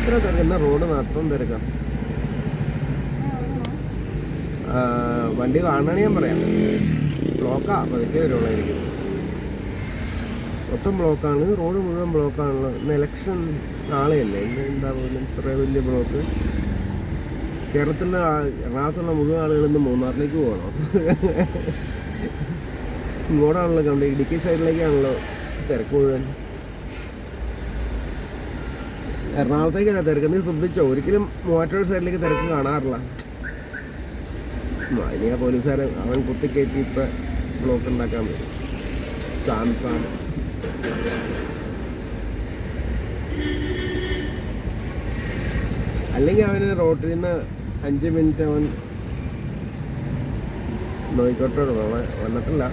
ഇത്ര തിരക്കുന്ന റോഡ് മൊത്തം തിരക്കാം. വണ്ടി കാണണമെങ്കിൽ ഞാൻ പറയാം, ബ്ലോക്കാ. പതുക്കെ വരുള്ളായിരിക്കും. മൊത്തം ബ്ലോക്കാണ്, റോഡ് മുഴുവൻ ബ്ലോക്കാണല്ലോ. ഇന്ന് ഇലക്ഷൻ നാളെയല്ലേ, ഇന്ന് എന്താ പോലും ഇത്ര വലിയ ബ്ലോക്ക്. കേരളത്തിലെ എറണാകുളത്തുള്ള മുഴുവൻ ആളുകൾ ഇന്ന് മൂന്നാറിലേക്ക് പോകണം. ഇങ്ങോട്ടാണല്ലോ കണ്ട്, ഇടുക്കി സൈഡിലേക്കാണല്ലോ തിരക്ക് മുഴുവൻ. എറണാകുളത്തേക്കല്ല തിരക്ക്. നീ ശ്രദ്ധിച്ചോ, ഒരിക്കലും മൂവാറ്റുപുഴ സൈഡിലേക്ക് തിരക്ക് കാണാറില്ല. ഇനി ആ പോലീസുകാരൻ അവൻ കുത്തിക്കയറ്റി ഇപ്പം ബ്ലോക്ക് ഉണ്ടാക്കാൻ വരും. സാംസാം അല്ലെങ്കിൽ അവന് റോട്ടിൽ നിന്ന് 5 മിനിറ്റ് അവൻ നോയിക്കോട്ടെ. വന്നിട്ടില്ല.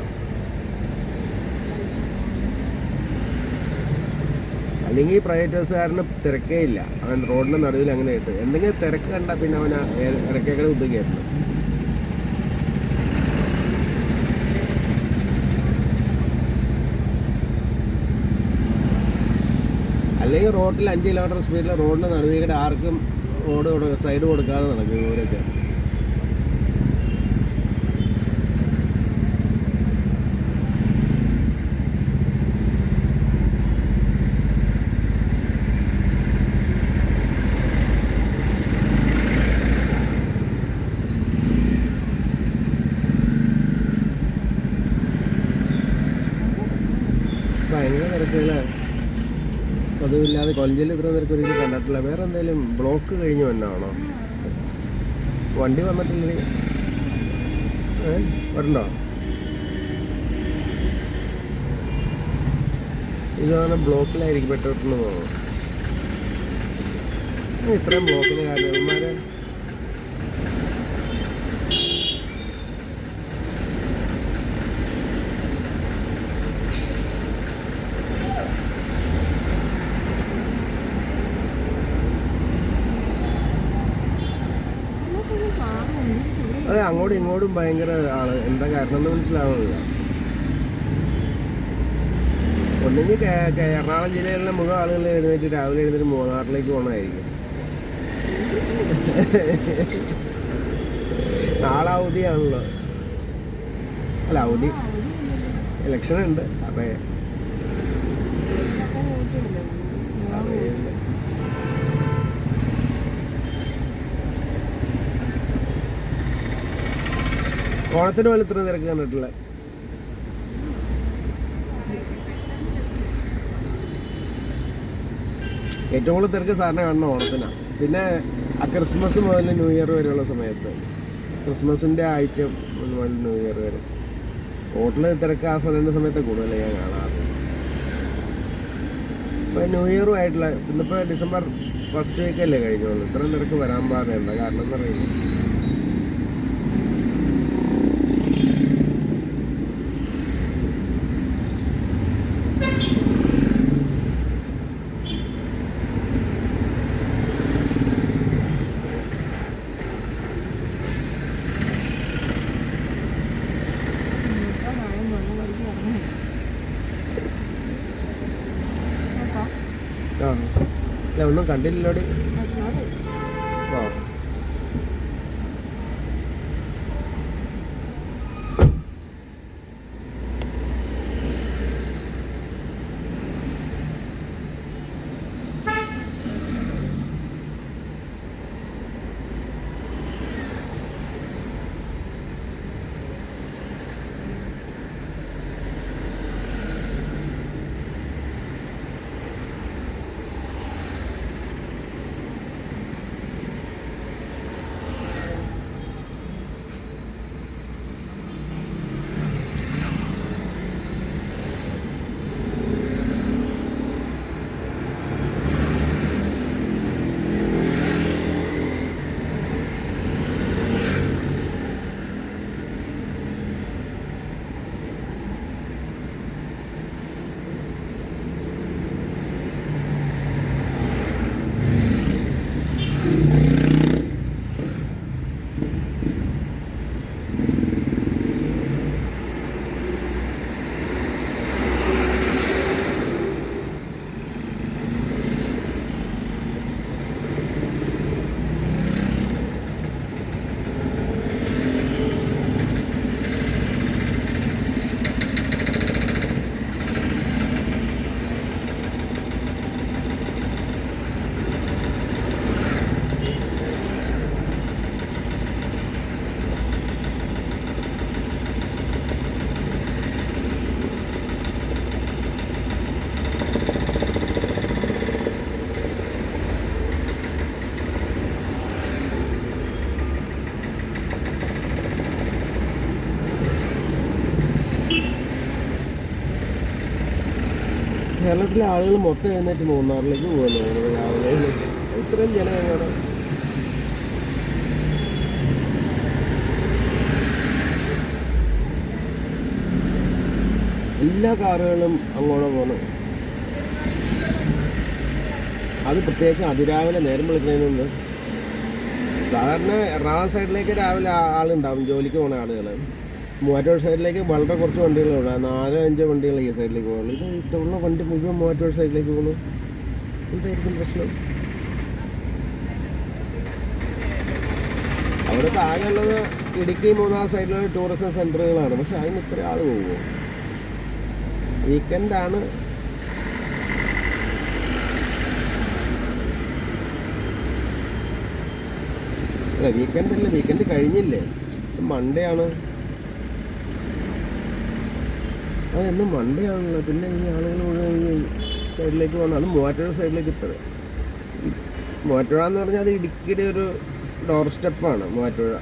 അല്ലെങ്കിൽ പ്രൈവറ്റ് ബസ്സുകാരന് തിരക്കേ ഇല്ല. അവൻ റോഡിൻ്റെ നടുവിൽ അങ്ങനെ ഇട്ട് എന്തെങ്കിലും തിരക്ക് കണ്ടാൽ പിന്നെ അവൻ ഇറക്കേക്കടെ ഉദ്യോഗ കയറ്റണം. അല്ലെങ്കിൽ റോഡിൽ 5 കിലോമീറ്റർ സ്പീഡിൽ റോഡിൻ്റെ നടുവിൽ ആർക്കും റോഡ് സൈഡ് കൊടുക്കാതെ നടക്കും ഇവരൊക്കെ. ഭയങ്കര തിരക്കില്ല. പതിവില്ലാതെ കൊല്ലയിൽ ഇത്ര തിരക്ക് ഒരിക്കലും കണ്ടിട്ടില്ല. വേറെ എന്തെങ്കിലും ബ്ലോക്ക് കഴിഞ്ഞു വന്നാണോ? വണ്ടി വന്നിട്ടില്ലേ? വരണ്ടോ? ഇതാണ് ബ്ലോക്കിലായിരിക്കും പെട്ടെന്ന് തോന്നുന്നു. ഇത്രയും ബ്ലോക്കിന് കാരണം ഇവന്മാരെ അതെ അങ്ങോട്ടും ഇങ്ങോട്ടും ഭയങ്കര ആള്. എന്താ കാരണം എന്ന് മനസ്സിലാവുന്നില്ല. ഒന്നെങ്കിൽ എറണാകുളം ജില്ലയിലെ മുഴുവൻ ആളുകൾ എഴുന്നേറ്റ് രാവിലെ എഴുന്നേറ്റ് മൂന്നാറിലേക്ക് പോകണമായിരിക്കും. നാളെ അവധിയാണല്ലോ. അല്ല, അവധി ഇലക്ഷൻ ഉണ്ട്. അപ്പം ഓണത്തിന് പോലും ഇത്ര തിരക്ക് കണ്ടിട്ടില്ല. ഏറ്റവും കൂടുതൽ തിരക്ക് സാറിനെ കാണണം ഓണത്തിനാണ്. പിന്നെ ആ ക്രിസ്മസ് മുതൽ ന്യൂ ഇയർ വരെയുള്ള സമയത്ത്, ക്രിസ്മസിൻ്റെ ആഴ്ച മുതൽ ന്യൂ ഇയർ വരെ റോട്ടിൽ തിരക്ക് ആ സമയത്ത് കൂടുതൽ ഞാൻ കാണാറ്. ഇപ്പോൾ ന്യൂ ഇയറും ആയിട്ടുള്ള ഇന്നിപ്പോൾ ഡിസംബർ ഫസ്റ്റ് വീക്കല്ലേ കഴിഞ്ഞോളൂ. ഇത്രയും തിരക്ക് വരാൻ പാടില്ല. എന്താ കാരണം എന്നറിയില്ല. ആ അല്ല, ഒന്നും കണ്ടില്ലല്ലോടി. ആ കേരളത്തിലെ ആളുകൾ മൊത്തം എഴുന്നേറ്റ് മൂന്നാറിലേക്ക് പോകുന്നു രാവിലെ എഴുന്നേറ്റ്. ഇത്രയും ജനങ്ങളാണ്. എല്ലാ കാറുകളും അങ്ങോട്ട് പോകണം. അത് പ്രത്യേകിച്ച് അതിരാവിലെ നേരം വിളിക്കുന്നതിനുണ്ട്. സാധാരണ എറണാകുളം സൈഡിലേക്ക് രാവിലെ ആളുണ്ടാവും, ജോലിക്ക് പോകുന്ന ആളുകൾ. മൂവാറ്റുപുഴ സൈഡിലേക്ക് വളരെ കുറച്ച് വണ്ടികളുണ്ട്, 4-5 വണ്ടികൾ ഈ സൈഡിലേക്ക് പോകുള്ളൂ. ഇത് ഇതുള്ള വണ്ടി മുഴുവൻ മൂവാറ്റുപുഴ സൈഡിലേക്ക് പോകുന്നു. എന്തായിരിക്കും പ്രശ്നം? അവിടുത്തെ ആകെയുള്ളത് ഇടുക്കി മൂന്നാർ സൈഡിലുള്ള ടൂറിസം സെൻറ്ററുകളാണ്. പക്ഷെ അതിന് ഇത്ര ആൾ പോകുമോ? വീക്കെൻഡാണ്. അല്ല, വീക്കെൻഡ് അല്ല, വീക്കെൻഡ് കഴിഞ്ഞില്ലേ, മൺഡേ ആണ്. അതെന്നും മൺഡേ ആണല്ലോ. പിന്നെ ഈ ആളുകൾ മുഴുവൻ ഈ സൈഡിലേക്ക് പോകുന്നത്. അത് മൂവാറ്റുപുഴ സൈഡിലേക്ക് ഇത്ര. മൂവാറ്റുപുഴ എന്ന് പറഞ്ഞാൽ അത് ഇടുക്കിയുടെ ഒരു ഡോർ സ്റ്റെപ്പാണ് മൂവാറ്റുപുഴ.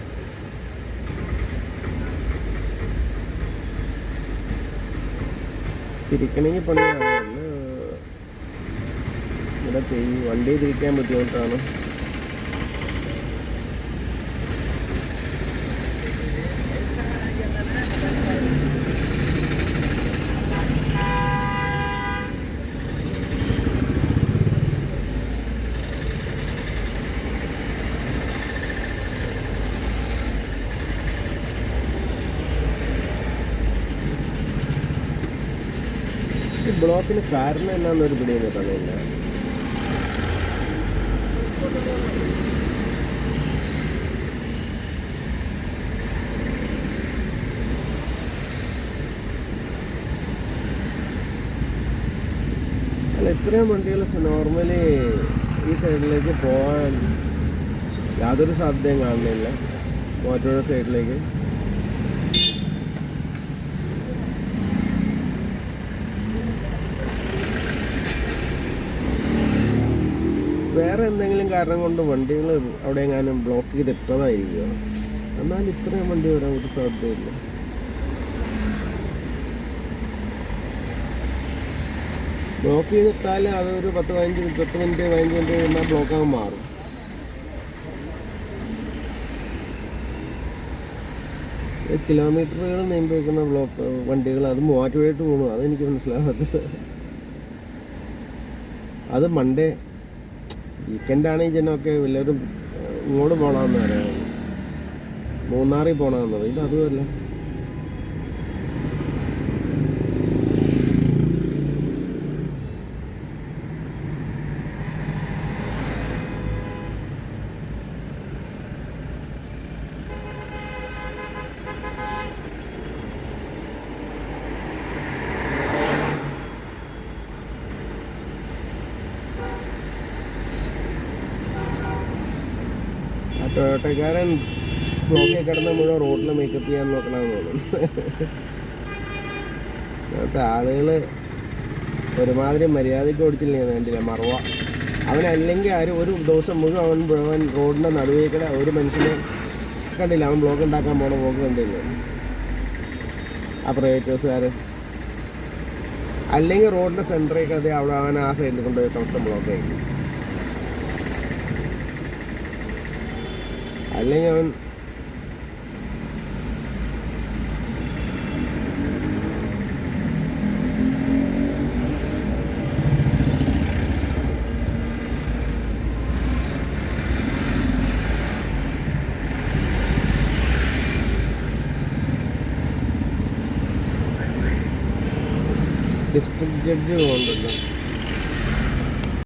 തിരിക്കണമെങ്കിൽ പണിയാണ്. ഇവിടെ വണ്ടി തിരിക്കാൻ ബുദ്ധിമുട്ടാണ്. ഈ ബ്ലോക്കിന് കാരണം എന്നാന്നൊരു പിടിയും കിട്ടുന്നില്ല. അല്ല, ഇത്രയും വണ്ടികൾ നോർമലി ഈ സൈഡിലേക്ക് പോകാൻ യാതൊരു സാധ്യതയും കാണുന്നില്ല. മൂവാറ്റുപുഴ സൈഡിലേക്ക് വേറെ എന്തെങ്കിലും കാരണം കൊണ്ട് വണ്ടികൾ അവിടെ എങ്ങാനും ബ്ലോക്ക് ചെയ്തിട്ടതായിരിക്കുക. എന്നാൽ ഇത്രയും വണ്ടി വരാൻ ഒരു സാധ്യതയില്ല. ബ്ലോക്ക് ചെയ്തിട്ടാൽ അതൊരു 10 മിനിറ്റ് കഴിയുമ്പോൾ ബ്ലോക്കാകും മാറും. കിലോമീറ്ററുകൾ നീണ്ടു വയ്ക്കുന്ന ബ്ലോക്ക് വണ്ടികൾ അത് മൂവാറ്റുപുഴയിട്ട് പോകണു. അതെനിക്ക് മനസ്സിലാവാത്തത്. അത് മൺഡേ വീക്കെൻഡാണ് ഈ ജനമൊക്കെ എല്ലാവരും ഇങ്ങോട്ട് പോകണമെന്ന് പറയാം, മൂന്നാറിൽ പോകണമെന്ന് പറയും. ഇത് അതുമല്ല. ടൊയോട്ടക്കാരൻ ബ്ലോക്കിൽ കിടന്ന മുഴുവൻ റോഡിൽ മേക്കപ്പ് ചെയ്യാൻ നോക്കണമെന്ന് തോന്നുന്നു. അങ്ങനത്തെ ആളുകൾ ഒരുമാതിരി മര്യാദയ്ക്ക് ഓടിച്ചില്ലേ വേണ്ടില്ല. മറവ അവനല്ലെങ്കിൽ ആരും ഒരു ദിവസം മുഴുവൻ റോഡിൻ്റെ നടുവേക്കടെ ഒരു മനുഷ്യനെ കണ്ടില്ല. അവൻ ബ്ലോക്ക് ഉണ്ടാക്കാൻ പോണ ബ്ലോക്ക് കണ്ടില്ല ആ പ്രൈവറ്റ്. അല്ലെങ്കിൽ റോഡിൻ്റെ സെൻറ്ററിലേക്ക് അത് അവിടെ അവൻ ആ സൈഡിൽ കൊണ്ടുപോയി മൊത്തം ബ്ലോക്ക് ആയിരിക്കും. അല്ലെങ്കിൽ അവൻ ഡിസ്ട്രിക്ട് ജഡ്ജ് പോകുന്നുണ്ടല്ലോ.